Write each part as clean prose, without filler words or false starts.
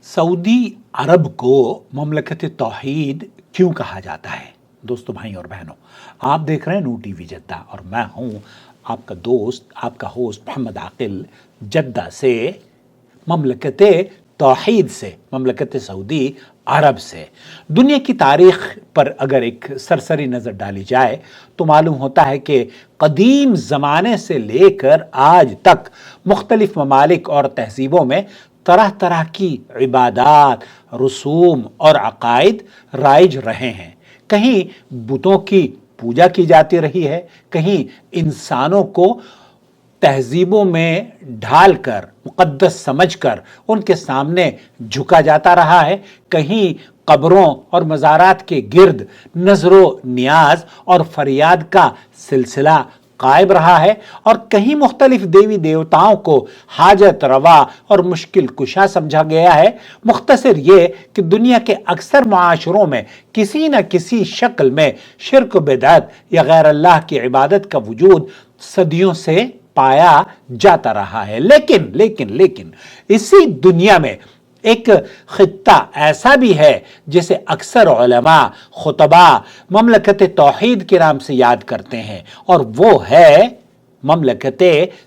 Saudi अरब को ममलकत तौहीद क्यों कहा जाता है? दोस्तों, भाई और बहनों, आप देख रहे हैं नू टीवी जद्दा और मैं हूं आपका दोस्त, आपका होस्ट मोहम्मद आकिल, जद्दा से, ममलकत तौहीद से, ममलकत सऊदी अरब से। दुनिया की तारीख पर अगर एक सरसरी नज़र डाली जाए तो मालूम होता है कि कदीम ज़माने से लेकर आज तक मुख्तलिफ ममालिक और तहजीबों में तरह तरह की इबादात, रसूम और अकायद राइज रहे हैं। कहीं बुतों की पूजा की जाती रही है, कहीं इंसानों को तहजीबों में ढालकर, मुक़द्दस समझकर उनके सामने झुका जाता रहा है, कहीं कब्रों और मज़ारात के गिर्द नज़रो नियाज और फरियाद का सिलसिला कायम रहा है, और कहीं मुख्तलिफ देवी देवताओं को हाजत रवा और मुश्किल कुशा समझा गया है। मुख्तसर ये कि दुनिया के अक्सर माशरों में किसी न किसी शक्ल में शिर्क बिदअत या गैर अल्लाह की इबादत का वजूद सदियों से पाया जाता रहा है। लेकिन इसी दुनिया में एक खित्ता ऐसा भी है जिसे अक्सर उलमा, खुतबा ममलकत तौहीद के नाम से याद करते हैं, और वो है ममलकत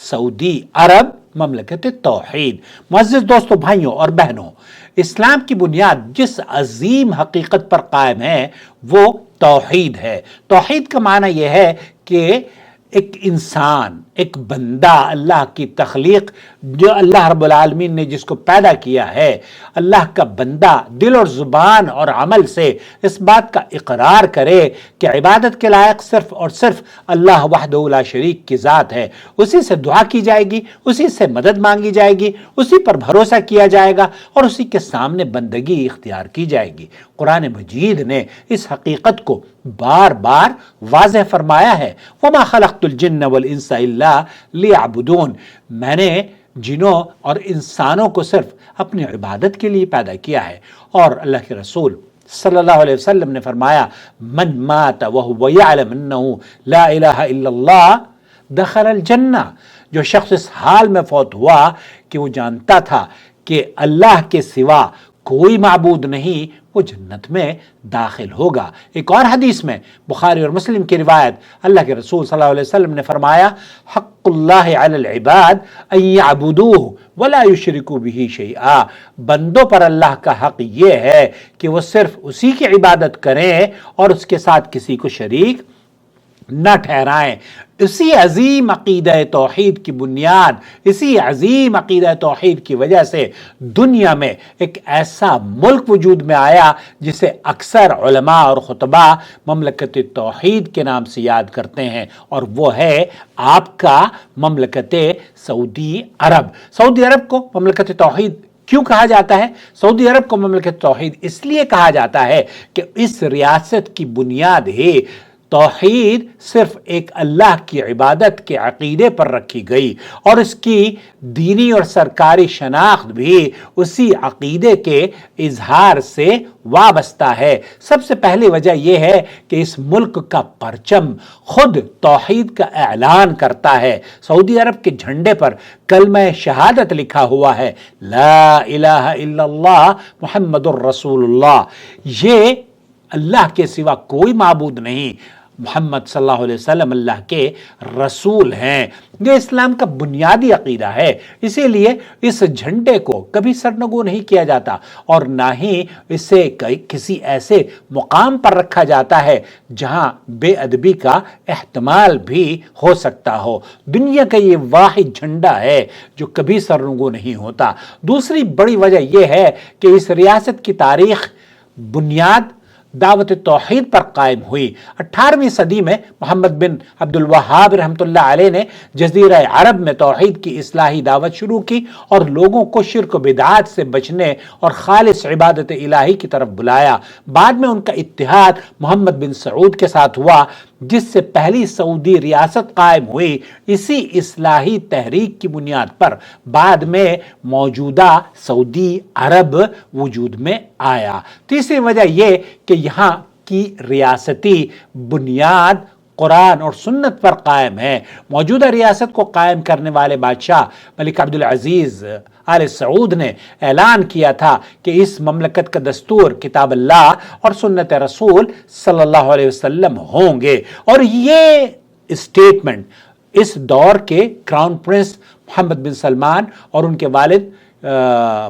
सऊदी अरब, ममलकत तौहीद। मुअज़्ज़िज़ दोस्तों, भाइयों और बहनों, इस्लाम की बुनियाद जिस अजीम हकीकत पर कायम है वो तौहीद है। तौहीद का माना यह है कि एक इंसान, एक बंदा, अल्लाह की तख्लीक, जो अल्लाह रब्बुल आलमीन ने जिसको पैदा किया है, अल्लाह का बंदा दिल और ज़ुबान और अमल से इस बात का इकरार करे कि इबादत के लायक सिर्फ और सिर्फ अल्लाह वहदहू ला शरीक की ज़ात है। उसी से दुआ की जाएगी, उसी से मदद मांगी जाएगी, उसी पर भरोसा किया जाएगा और उसी के सामने बंदगी इख्तियार की जाएगी। कुरान मजीद ने इस हकीकत को बार बार वाज़ेह फरमाया है, वमा खलक़तुल जिन्न वल इंसा इल्ला लियअबुदून, मैंने जिनों और इंसानों को सिर्फ अपनी इबादत के लिए पैदा किया है। और अल्लाह के रसूल सल्लल्लाहु अलैहि वसल्लम ने फरमाया, मन माता वहुव यअलम अन्नहु ला इलाहा इल्लल्लाह दखलल जन्नह, जो शख्स इस हाल में फौत हुआ कि वो जानता था कि अल्लाह के सिवा कोई माबूद नहीं, वो जन्नत में दाखिल होगा। एक और हदीस में बुखारी और मुस्लिम की रिवायत, अल्लाह के रसूल सल्लल्लाहु अलैहि वसल्लम ने फरमाया, हक़्क़ुल्लाहि अलल इबाद अन यअबुदूहु वला युशरिकू बिही शैआ, बंदों पर अल्लाह का हक ये है कि वो सिर्फ उसी की इबादत करें और उसके साथ किसी को शरीक न ठहराएं। इसी अजीम अकीदा तौहीद की बुनियाद, इसी अजीम अकीदा तौहीद की वजह से दुनिया में एक ऐसा मुल्क वजूद में आया जिसे अक्सर उलमा और खुतबा ममलकत तौहीद के नाम से याद करते हैं, और वो है आपका ममलकत सऊदी अरब। सऊदी अरब को ममलकत तौहीद क्यों कहा जाता है? सऊदी अरब को ममलकत तौहीद इसलिए कहा जाता है कि इस रियासत की बुनियाद है तौहीद सिर्फ एक अल्लाह की इबादत के अकीदे पर रखी गई, और इसकी दीनी और सरकारी शनाख्त भी उसी अकीदे के इजहार से वाबस्ता है। सबसे पहली वजह यह है कि इस मुल्क का परचम खुद तौहीद का ऐलान करता है। सऊदी अरब के झंडे पर कलमा शहादत लिखा हुआ है, ला इलाहा इल्लल्लाह मुहम्मदुर रसूलुल्लाह, ये अल्लाह के सिवा कोई माबूद नहीं, मोहम्मद सल्लल्लाहु अलैहि वसल्लम अल्लाह के रसूल हैं। ये इस्लाम का बुनियादी अकीदा है। इसीलिए इस झंडे को कभी सरनगू नहीं किया जाता और ना ही इसे किसी ऐसे मुकाम पर रखा जाता है जहां बेअदबी का एहतमाल भी हो सकता हो। दुनिया का ये वाहिद झंडा है जो कभी सरनगू नहीं होता। दूसरी बड़ी वजह यह है कि इस रियासत की तारीख बुनियाद दावत तौहीद पर कायम हुई। 18वीं सदी में मोहम्मद बिन अब्दुल वहाब रहमतुल्लाह अलैह ने जज़ीरा अरब में तौहीद की इस्लाही दावत शुरू की और लोगों को शिर्क बिदअत से बचने और खालिस इबादत इलाही की तरफ बुलाया। बाद में उनका इत्तिहाद मोहम्मद बिन सऊद के साथ हुआ, जिससे पहली सऊदी रियासत कायम हुई। इसी इस्लाही तहरीक की बुनियाद पर बाद में मौजूदा सऊदी अरब वजूद में आया। तीसरी वजह यह कि यहाँ की रियासती बुनियाद قرآن اور سنت پر قائم ہے۔ موجودہ ریاست کو قائم کرنے والے بادشاہ ملک عبدالعزیز آل سعود نے اعلان کیا تھا کہ اس مملکت کا دستور کتاب اللہ اور سنت رسول صلی اللہ علیہ وسلم ہوں گے، اور یہ اسٹیٹمنٹ اس دور کے کراؤن پرنس محمد بن سلمان اور ان کے والد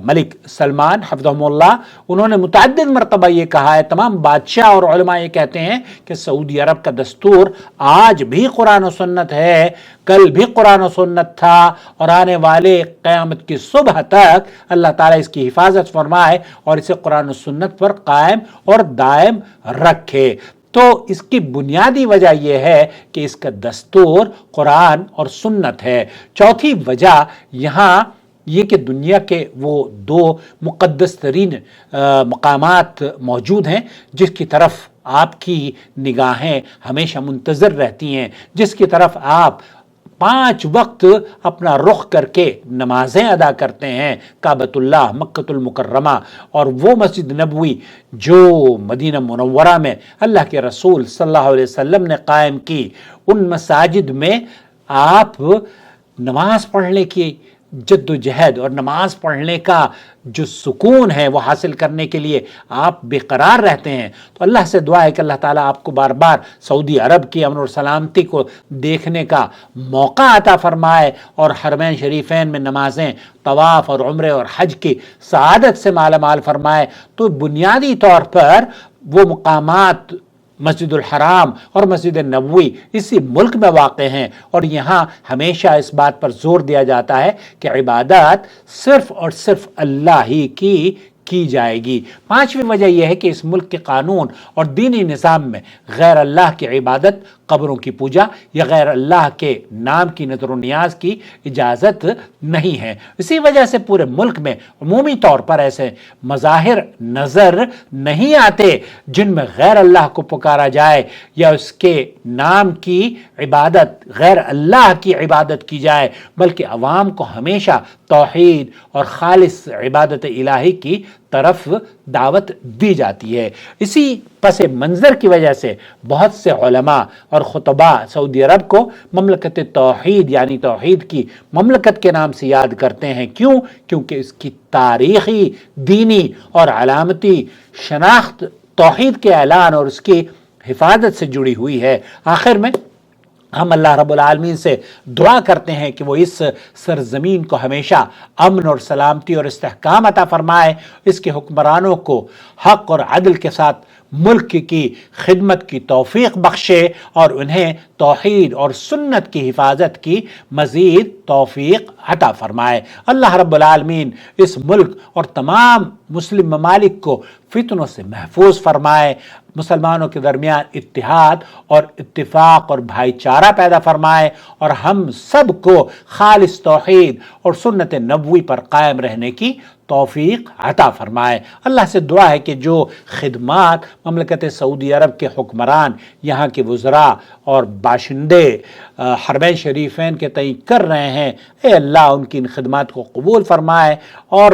ملک سلمان حفظہم اللہ، انہوں نے متعدد مرتبہ یہ کہا ہے۔ تمام بادشاہ اور علماء یہ کہتے ہیں کہ سعودی عرب کا دستور آج بھی قرآن و سنت ہے، کل بھی قرآن و سنت تھا، اور آنے والے قیامت کی صبح تک اللہ تعالیٰ اس کی حفاظت فرمائے اور اسے قرآن و سنت پر قائم اور دائم رکھے۔ تو اس کی بنیادی وجہ یہ ہے کہ اس کا دستور قرآن اور سنت ہے۔ چوتھی وجہ یہاں یہ کہ دنیا کے وہ دو مقدس ترین مقامات موجود ہیں جس کی طرف آپ کی نگاہیں ہمیشہ منتظر رہتی ہیں، جس کی طرف آپ 5 وقت اپنا رخ کر کے نمازیں ادا کرتے ہیں، کعبۃ اللہ مکۃ المکرمہ اور وہ مسجد نبوی جو مدینہ منورہ میں اللہ کے رسول صلی اللہ علیہ وسلم نے قائم کی۔ ان مساجد میں آپ نماز پڑھنے کی جد و جہد اور نماز پڑھنے کا جو سکون ہے وہ حاصل کرنے کے لیے آپ بے قرار رہتے ہیں۔ تو اللہ سے دعا ہے کہ اللہ تعالیٰ آپ کو بار بار سعودی عرب کی امن اور سلامتی کو دیکھنے کا موقع عطا فرمائے اور حرمین شریفین میں نمازیں، طواف اور عمرے اور حج کی سعادت سے مالا مال فرمائے۔ تو بنیادی طور پر وہ مقامات مسجد الحرام اور مسجد نبوی اسی ملک میں واقع ہیں، اور یہاں ہمیشہ اس بات پر زور دیا جاتا ہے کہ عبادات صرف اور صرف اللہ ہی کی جائے گی۔ 5ویں وجہ یہ ہے کہ اس ملک کے قانون اور دینی نظام میں غیر اللہ کی عبادت، قبروں کی پوجا یا غیر اللہ کے نام کی نظر و نیاز کی اجازت نہیں ہے۔ اسی وجہ سے پورے ملک میں عمومی طور پر ایسے مظاہر نظر نہیں آتے جن میں غیر اللہ کو پکارا جائے یا اس کے نام کی عبادت، غیر اللہ کی عبادت کی جائے، بلکہ عوام کو ہمیشہ توحید اور خالص عبادت الہی کی طرف دعوت دی جاتی ہے۔ اسی پس منظر کی وجہ سے بہت سے علماء اور خطباء سعودی عرب کو مملکت توحید یعنی توحید کی مملکت کے نام سے یاد کرتے ہیں۔ کیوں؟ کیونکہ اس کی تاریخی، دینی اور علامتی شناخت توحید کے اعلان اور اس کی حفاظت سے جڑی ہوئی ہے۔ آخر میں ہم اللہ رب العالمین سے دعا کرتے ہیں کہ وہ اس سرزمین کو ہمیشہ امن اور سلامتی اور استحکام عطا فرمائے، اس کے حکمرانوں کو حق اور عدل کے ساتھ ملک کی خدمت کی توفیق بخشے اور انہیں توحید اور سنت کی حفاظت کی مزید توفیق عطا فرمائے۔ اللہ رب العالمین اس ملک اور تمام مسلم ممالک کو فتنوں سے محفوظ فرمائے، مسلمانوں کے درمیان اتحاد اور اتفاق اور بھائی چارہ پیدا فرمائے، اور ہم سب کو خالص توحید اور سنت نبوی پر قائم رہنے کی توفیق عطا فرمائے۔ اللہ سے دعا ہے کہ جو خدمات مملکت سعودی عرب کے حکمران، یہاں کے وزراء اور باشندے حرمین شریفین کے تئیں کر رہے ہیں، اے اللہ ان کی ان خدمات کو قبول فرمائے، اور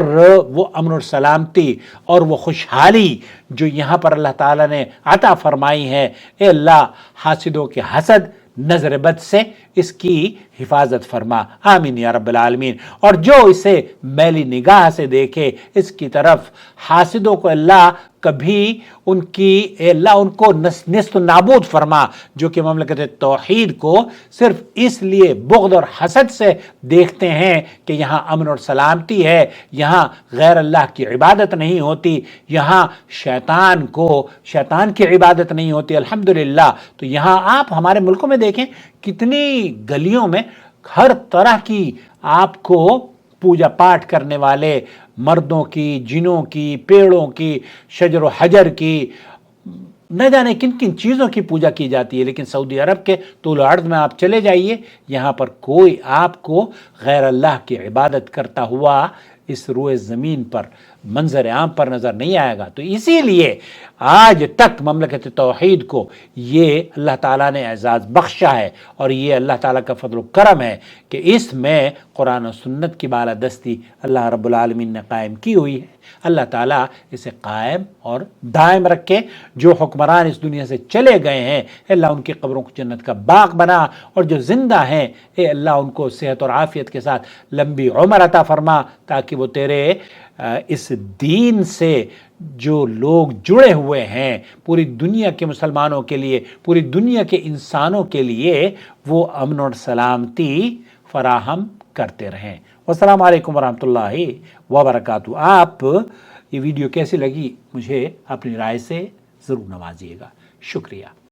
وہ امن اور سلامتی اور وہ خوشحالی جو یہاں پر اللہ تعالیٰ نے عطا فرمائی ہے، اے اللہ حاسدوں کے حسد، نظر بد سے اس کی حفاظت فرما، آمین یا رب العالمین۔ اور جو اسے میلی نگاہ سے دیکھے، اس کی طرف حاسدوں کو اللہ کبھی اے اللہ ان کو نیست و نابود فرما، جو کہ مملکت توحید کو صرف اس لیے بغض اور حسد سے دیکھتے ہیں کہ یہاں امن اور سلامتی ہے، یہاں غیر اللہ کی عبادت نہیں ہوتی، یہاں شیطان کی عبادت نہیں ہوتی۔ الحمدللہ تو یہاں آپ ہمارے ملکوں میں دیکھیں کتنی گلیوں میں ہر طرح کی آپ کو پوجا پاٹ کرنے والے مردوں کی، جنوں کی، پیڑوں کی، شجر و حجر کی، نہ جانے کن کن چیزوں کی پوجا کی جاتی ہے، لیکن سعودی عرب کے طول و عرض میں آپ چلے جائیے، یہاں پر کوئی آپ کو غیر اللہ کی عبادت کرتا ہوا इस रोए ज़मीन पर मंजर आम पर नज़र नहीं आएगा। तो इसीलिए आज तक ममलकत तौहीद को ये अल्लाह ताला ने एजाज़ बख्शा है और ये अल्लाह ताला का फजल करम है कि इसमें कुरान और सुन्नत की बालादस्ती अल्लाह रब्बुल आलमीन ने कायम की हुई है। अल्लाह ताला इसे कायम और दायम रखे। जो हुक्मरान इस दुनिया से चले गए हैं, अल्लाह उनकी कब्रों को जन्नत का बाग बना, और जो ज़िंदा हैं अल्लाह उनको सेहत और आफ़ियत के साथ लंबी उम्र अता फरमा, ताकि वो तेरे इस दीन से जो लोग जुड़े हुए हैं पूरी दुनिया के मुसलमानों के लिए, पूरी दुनिया के इंसानों के लिए वो अमन और सलामती फराहम करते रहें। अस्सलामु अलैकुम वरहमतुल्लाहि वबरकातुहू। आप ये वीडियो कैसी लगी मुझे अपनी राय से ज़रूर नवाजिएगा। शुक्रिया।